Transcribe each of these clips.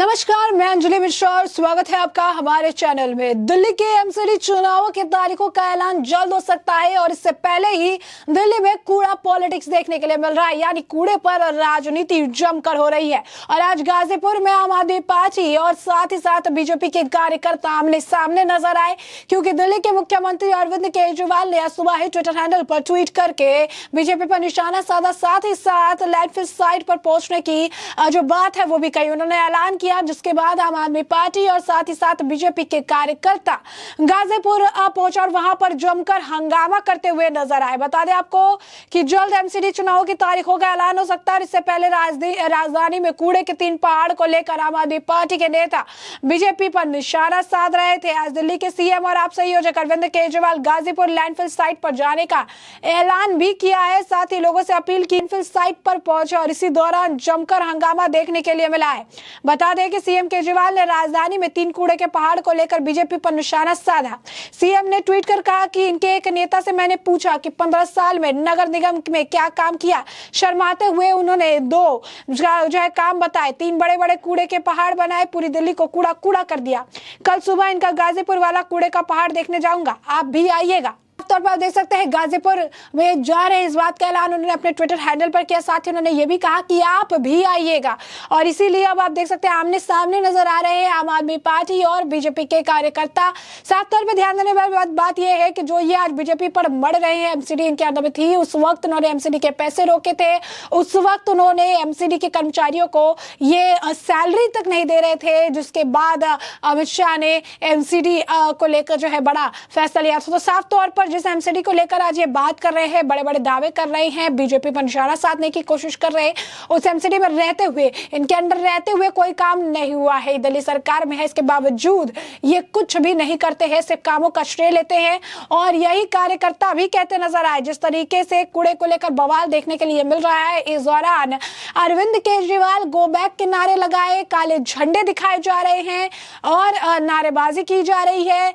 नमस्कार, मैं अंजलि मिश्रा और स्वागत है आपका हमारे चैनल में। दिल्ली के एमसीडी चुनावों की तारीखों का ऐलान जल्द हो सकता है और इससे पहले ही दिल्ली में कूड़ा पॉलिटिक्स देखने के लिए मिल रहा है, यानी कूड़े पर राजनीति जमकर हो रही है। और आज गाजीपुर में आम आदमी पार्टी और साथ ही साथ बीजेपी के कार्यकर्ता आमने सामने नजर आए, क्योंकि दिल्ली के मुख्यमंत्री अरविंद केजरीवाल ने आज सुबह ही ट्विटर हैंडल पर ट्वीट करके बीजेपी पर निशाना साधा, साथ ही साथ लैंडफिल साइट पर पहुंचने की जो बात है वो भी कही। उन्होंने ऐलान किया, जिसके बाद आम आदमी पार्टी और साथ ही साथ बीजेपी के कार्यकर्ता गाजीपुर पहुंचे और वहां पर जमकर हंगामा करते हुए नजर आए। बता दें आपको कि जल्द एमसीडी चुनाव की तारीखों का ऐलान हो सकता है। इससे पहले राजधानी में कूड़े के 3 पहाड़ को लेकर आम आदमी पार्टी के नेता बीजेपी पर निशाना साध रहे थे। आज दिल्ली के सीएम और आप संयोजक अरविंद केजरीवाल गाजीपुर लैंडफिल साइट पर जाने का ऐलान भी किया है। साथ ही लोगों से अपील की लैंडफिल साइट पर पहुंचे और इसी दौरान जमकर हंगामा देखने के लिए मिला है। बता दें कि सीएम केजरीवाल ने राजधानी में 3 कूड़े के पहाड़ को लेकर बीजेपी पर निशाना साधा। सीएम ने ट्वीट कर कहा कि इनके एक नेता से मैंने पूछा कि 15 साल में नगर निगम में क्या काम किया। शर्माते हुए उन्होंने 2 जो है काम बताए। 3 बड़े बड़े कूड़े के पहाड़ बनाए, पूरी दिल्ली को कूड़ा कूड़ा कर दिया। कल सुबह इनका गाजीपुर वाला कूड़े का पहाड़ देखने जाऊंगा, आप भी आइएगा। तौर पर आप देख सकते हैं गाजीपुर में जा रहे, इस बात का ऐलान उन्होंने अपने ट्विटर हैंडल पर किया। साथ ही उन्होंने ये भी कहा कि आप भी आइएगा। और इसीलिए अब आप देख सकते हैं आमने सामने नजर आ रहे हैं आम आदमी पार्टी और बीजेपी के कार्यकर्ता। साफ तौर पर ध्यान देने वाली बात यह है कि जो ये आज बीजेपी पर मर रहे हैं, एमसीडी इनके अंदर में थी, उस वक्त उन्होंने एमसीडी के पैसे रोके थे। उस वक्त उन्होंने एमसीडी के कर्मचारियों को ये सैलरी तक नहीं दे रहे थे, जिसके बाद अमित शाह ने एमसीडी को लेकर जो है बड़ा फैसला लिया था। तो साफ तौर पर जिस एमसीडी को लेकर आज ये बात कर रहे हैं, बड़े बड़े दावे कर रहे हैं, बीजेपी पर निशाना साधने की कोशिश कर रहे हैं, उस एमसीडी में रहते हुए, इनके अंडर रहते हुए कोई काम नहीं हुआ है। दिल्ली सरकार में है, इसके बावजूद ये कुछ भी नहीं करते हैं, सिर्फ कामों का श्रेय लेते हैं। और यही कार्यकर्ता भी कहते नजर आए। जिस तरीके से कूड़े को लेकर बवाल देखने के लिए मिल रहा है, इस दौरान अरविंद केजरीवाल गो बैक के नारे लगाए, काले झंडे दिखाए जा रहे हैं और नारेबाजी की जा रही है।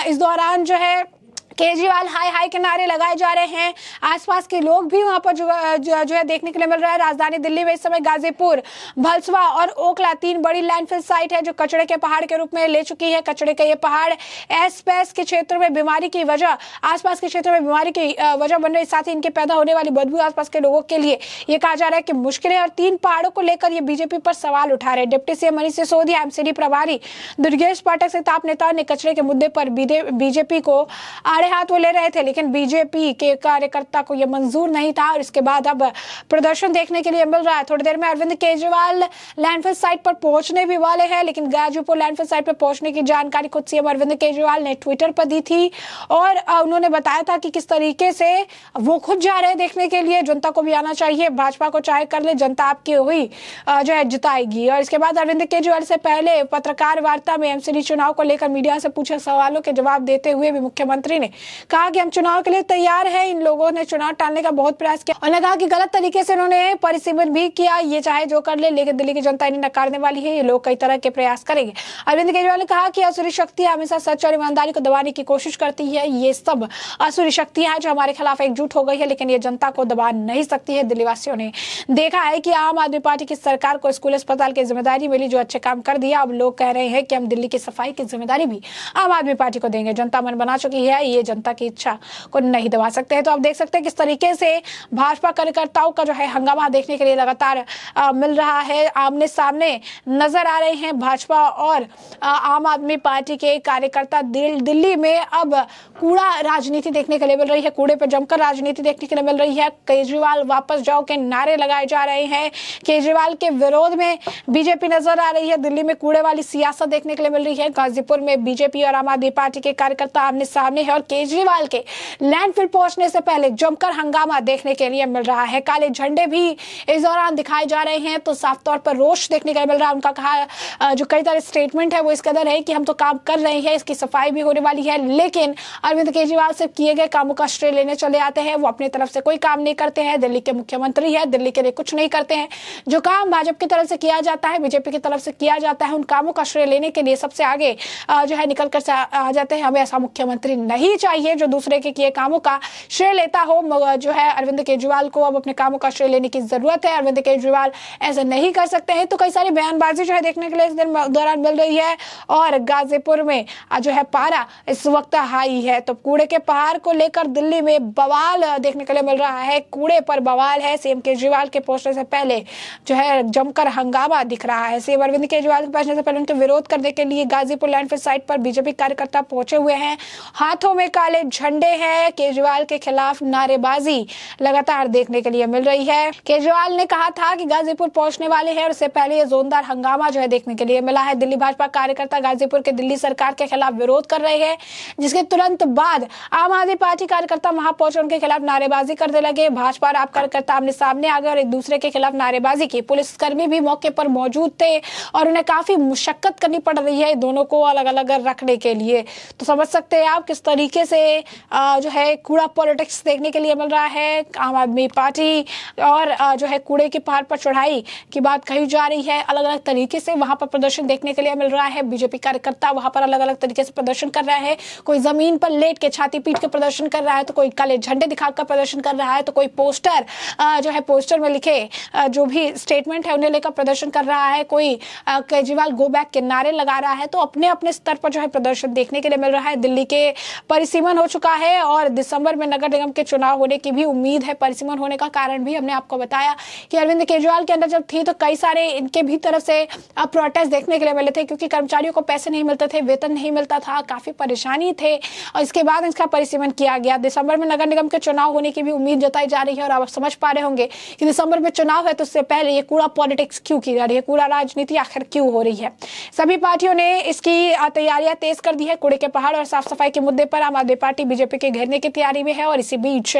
इस दौरान जो है केजरीवाल हाय हाय के नारे लगाए जा रहे हैं। आसपास के लोग भी वहां पर जो है देखने के लिए मिल रहा है। राजधानी दिल्ली में इस समय गाजीपुर, भलसवा और ओखला 3 बड़ी लैंडफिल साइट है, जो कचरे के पहाड़ के रूप में ले चुकी है। कचरे के ये पहाड़ एसपैस के क्षेत्र में बीमारी की वजह, आसपास के क्षेत्र में बीमारी की वजह बन रही, साथ ही इनके पैदा होने वाली बदबू आसपास के लोगों के लिए ये कहा जा रहा है कि मुश्किल है। और 3 पहाड़ों को लेकर ये बीजेपी पर सवाल उठा रहे। Deputy CM Manish Sisodia, MCD प्रभारी दुर्गेश पाठक सहित आप नेताओं ने कचरे के मुद्दे पर बीजेपी को हाथ वो ले रहे थे, लेकिन बीजेपी के कार्यकर्ता को यह मंजूर नहीं था और इसके बाद अब प्रदर्शन देखने के लिए मिल रहा है। थोड़ी देर में अरविंद केजरीवाल लैंडफिल साइट पर पहुंचने भी वाले हैं, लेकिन गाजीपुर लैंडफिल साइट पर पहुंचने की जानकारी खुद सीएम अरविंद केजरीवाल ने ट्विटर पर दी थी और उन्होंने बताया था कि किस तरीके से वो खुद जा रहे हैं देखने के लिए। जनता को भी आना चाहिए, भाजपा को चाहे कर ले, जनता आपकी हुई जो है जिताएगी। और इसके बाद अरविंद केजरीवाल से पहले पत्रकार वार्ता में एमसीडी चुनाव को लेकर मीडिया से पूछे सवालों के जवाब देते हुए भी मुख्यमंत्री ने कहा कि हम चुनाव के लिए तैयार हैं। इन लोगों ने चुनाव टालने का बहुत प्रयास किया। उन्होंने कहा कि गलत तरीके से उन्होंने परिसीमन भी किया, ये चाहे जो कर ले, लेकिन दिल्ली की जनता इन्हें नकारने वाली है। ये लोग कई तरह के प्रयास करेंगे। अरविंद केजरीवाल ने कहा कि असुरी शक्तियां हमेशा सच और ईमानदारी को दबाने की कोशिश करती है। ये सब असुरी शक्तियां हैं जो हमारे खिलाफ एकजुट हो गई है, लेकिन ये जनता को दबा नहीं सकती है। दिल्ली वासियों ने देखा है कि आम आदमी पार्टी की सरकार को स्कूल अस्पताल की जिम्मेदारी मिली, जो अच्छे काम कर दिया। अब लोग कह रहे हैं कि हम दिल्ली की सफाई की जिम्मेदारी भी आम आदमी पार्टी को देंगे। जनता मन बना चुकी है, ये जनता की इच्छा को नहीं दबा सकते हैं। तो आप देख सकते हैं किस तरीके से भाजपा कार्यकर्ताओं का जो है हंगामा देखने के लिए लगातार मिल रहा है। आमने सामने नजर आ रहे हैं भाजपा और आम आदमी पार्टी के कार्यकर्ता। दिल्ली में अब कूड़ा राजनीति देखने के लिए मिल रही है, कूड़े पर जमकर राजनीति देखने के लिए मिल रही है। केजरीवाल वापस जाओ के नारे लगाए जा रहे हैं। केजरीवाल के विरोध में बीजेपी नजर आ रही है। दिल्ली में कूड़े वाली सियासत देखने के लिए मिल रही है। गाजीपुर में बीजेपी और आम आदमी पार्टी के कार्यकर्ता आमने सामने है और केजरीवाल के लैंडफिल पहुंचने से पहले जमकर हंगामा देखने के लिए मिल रहा है। काले झंडे भी इस दौरान दिखाए जा रहे हैं, तो साफ तौर पर रोष देखने के लिए मिल रहा है। उनका कहा जो कई तरह स्टेटमेंट है वो इस कदर है कि हम तो काम कर रहे हैं, इसकी सफाई भी होने वाली है, लेकिन अरविंद केजरीवाल से किए गए कामों का श्रेय लेने चले आते हैं। वो अपनी तरफ से कोई काम नहीं करते हैं। दिल्ली के मुख्यमंत्री है, दिल्ली के लिए कुछ नहीं करते हैं। जो काम भाजपा की तरफ से किया जाता है, बीजेपी की तरफ से किया जाता है, उन कामों का श्रेय लेने के लिए सबसे आगे जो है निकल कर आ जाते हैं। हमें ऐसा मुख्यमंत्री नहीं चाहिए। चाहिए जो दूसरे के किए कामों का श्रेय लेता हो। जो है अरविंद केजरीवाल को अब अपने कामों का श्रेय लेने की जरूरत है। अरविंद केजरीवाल ऐसा नहीं कर सकते हैं। तो कई सारी बयानबाजी जो है देखने के लिए इस दिन दौरान मिल रही है। और गाजीपुर में जो है पारा इस वक्त हाई है। तो कूड़े के पहाड़ को लेकर दिल्ली में बवाल देखने के लिए मिल रहा है। कूड़े पर बवाल है। सीएम केजरीवाल के पहुंचने से पहले जो है जमकर हंगामा दिख रहा है। सीएम अरविंद केजरीवाल के पहुंचने से पहले उनके विरोध करने के लिए गाजीपुर लैंडफिल साइट पर बीजेपी कार्यकर्ता पहुंचे हुए हैं। हाथों में काले झंडे हैं। केजरीवाल के खिलाफ नारेबाजी लगातार देखने के लिए मिल रही है। केजरीवाल ने कहा था कि गाजीपुर पहुंचने वाले हैं और इससे पहले ये जोरदार हंगामा जो है देखने के लिए मिला है। दिल्ली भाजपा कार्यकर्ता गाजीपुर के दिल्ली सरकार के खिलाफ विरोध कर रहे हैं, जिसके तुरंत बाद आम आदमी पार्टी कार्यकर्ता वहां पहुंचे, उनके खिलाफ नारेबाजी करने लगे। भाजपा और आप कार्यकर्ता आमने सामने आ गए और एक दूसरे के खिलाफ नारेबाजी की। पुलिसकर्मी भी मौके पर मौजूद थे और उन्हें काफी मुशक्कत करनी पड़ रही है दोनों को अलग अलग रखने के लिए। तो समझ सकते हैं आप किस तरीके से जो है कूड़ा पॉलिटिक्स देखने के लिए मिल रहा है। आम आदमी पार्टी और जो है कूड़े के पहाड़ पर चढ़ाई की बात कही जा रही है। अलग अलग तरीके से वहां पर प्रदर्शन देखने के लिए मिल रहा है। बीजेपी कार्यकर्ता वहां पर अलग अलग तरीके से प्रदर्शन कर रहे हैं। कोई जमीन पर लेट के छाती पीट के प्रदर्शन कर रहा है, तो कोई काले झंडे दिखाकर प्रदर्शन कर रहा है, तो कोई पोस्टर जो है पोस्टर में लिखे जो भी स्टेटमेंट है उन्हें लेकर प्रदर्शन कर रहा है। कोई केजरीवाल गो बैक के नारे लगा रहा है। तो अपने अपने स्तर पर जो है प्रदर्शन देखने के लिए मिल रहा है। दिल्ली के परिसीमन हो चुका है और दिसंबर में नगर निगम के चुनाव होने की भी उम्मीद है। परिसीमन होने का कारण भी हमने आपको बताया कि अरविंद केजरीवाल के अंदर जब थी तो कई सारे इनके भी तरफ से प्रोटेस्ट देखने के लिए मिले थे, क्योंकि कर्मचारियों को पैसे नहीं मिलते थे, वेतन नहीं मिलता था, काफी परेशानी थे। और इसके बाद इसका परिसीमन किया गया। दिसंबर में नगर निगम के चुनाव होने की भी उम्मीद जताई जा रही है। और आप समझ पा रहे होंगे कि दिसंबर में चुनाव है तो उससे पहले ये कूड़ा पॉलिटिक्स क्यों की जा रही है, कूड़ा राजनीति आखिर क्यों हो रही है। सभी पार्टियों ने इसकी तैयारियां तेज कर दी है। कूड़े के पहाड़ और साफ सफाई के मुद्दे पर आम आदमी पार्टी बीजेपी के घेरने की तैयारी में है। और इसी बीच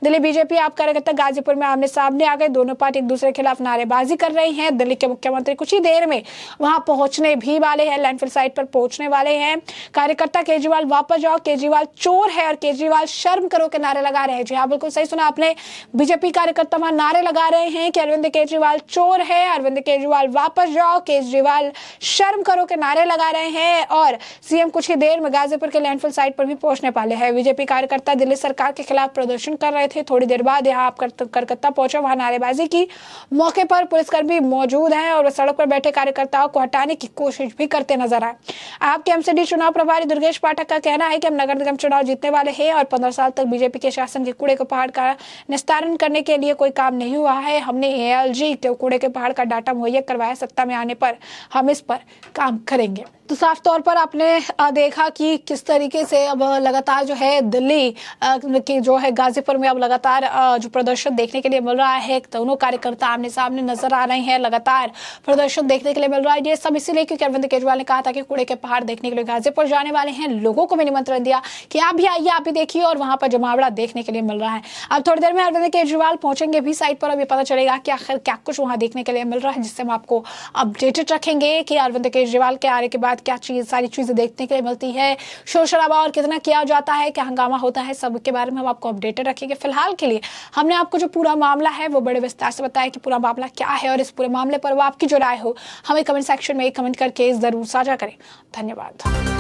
दिल्ली बीजेपी आप कार्यकर्ता गाजीपुर में आमने सामने आ गए। दोनों पार्टी एक दूसरे के खिलाफ नारेबाजी कर रही हैं। दिल्ली के मुख्यमंत्री कुछ ही देर में वहां पहुंचने भी वाले हैं, लैंडफिल साइट पर पहुंचने वाले हैं। कार्यकर्ता केजरीवाल वापस जाओ, केजरीवाल चोर है और केजरीवाल शर्म करो के नारे लगा रहे हैं। जी हाँ, बिल्कुल सही सुना आपने। बीजेपी कार्यकर्ता वहां नारे लगा रहे हैं कि अरविंद केजरीवाल चोर है, अरविंद केजरीवाल वापस जाओ, केजरीवाल शर्म करो के नारे लगा रहे हैं। और सीएम कुछ ही देर में गाजीपुर के लैंडफिल साइट पर भी पहुंचने वाले हैं। बीजेपी कार्यकर्ता दिल्ली सरकार के खिलाफ प्रदर्शन कर रहे थे। थोड़ी देर बाद यहाँ आप कलकत्ता पहुंचे, वहां नारेबाजी की। मौके पर पुलिसकर्मी मौजूद हैं और सड़क पर बैठे कार्यकर्ताओं को हटाने की कोशिश भी करते नजर आए। आपके एमसीडी चुनाव प्रभारी दुर्गेश पाठक का कहना है कि हम नगर निगम चुनाव जीतने वाले हैं और 15 साल तक बीजेपी के शासन के कूड़े के पहाड़ का निस्तारण करने के लिए कोई काम नहीं हुआ है। हमने एएलजी के कूड़े के पहाड़ का डाटा मुहैया करवाया। सत्ता में आने पर हम इस पर काम करेंगे। तो साफ तौर पर आपने देखा कि किस तरीके से अब लगातार जो है दिल्ली की जो है गाजीपुर में अब लगातार जो प्रदर्शन देखने के लिए मिल रहा है। दोनों कार्यकर्ता आमने सामने नजर आ रहे हैं। लगातार प्रदर्शन देखने के लिए मिल रहा है। ये सब इसीलिए क्योंकि अरविंद केजरीवाल ने कहा था कि कूड़े के पहाड़ देखने के लिए गाजीपुर जाने वाले हैं। लोगों को भी निमंत्रण दिया कि आप भी आइए, आप भी देखिए। और वहां पर जमावड़ा देखने के लिए मिल रहा है। अब थोड़ी देर में अरविंद केजरीवाल पहुंचेंगे भी साइट पर। अभी पता चलेगा कि आखिर क्या कुछ वहां देखने के लिए मिल रहा है, जिससे हम आपको अपडेटेड रखेंगे कि अरविंद केजरीवाल के आने के बाद क्या सारी चीजें देखने के लिए मिलती है, शोर शराबा और कितना किया जाता है, क्या हंगामा होता है, सब के बारे में हम आपको अपडेटेड रखेंगे। फिलहाल के लिए हमने आपको जो पूरा मामला है वो बड़े विस्तार से बताया कि पूरा मामला क्या है। और इस पूरे मामले पर वो आपकी जो राय हो हमें कमेंट सेक्शन में कमेंट करके जरूर साझा करें। धन्यवाद।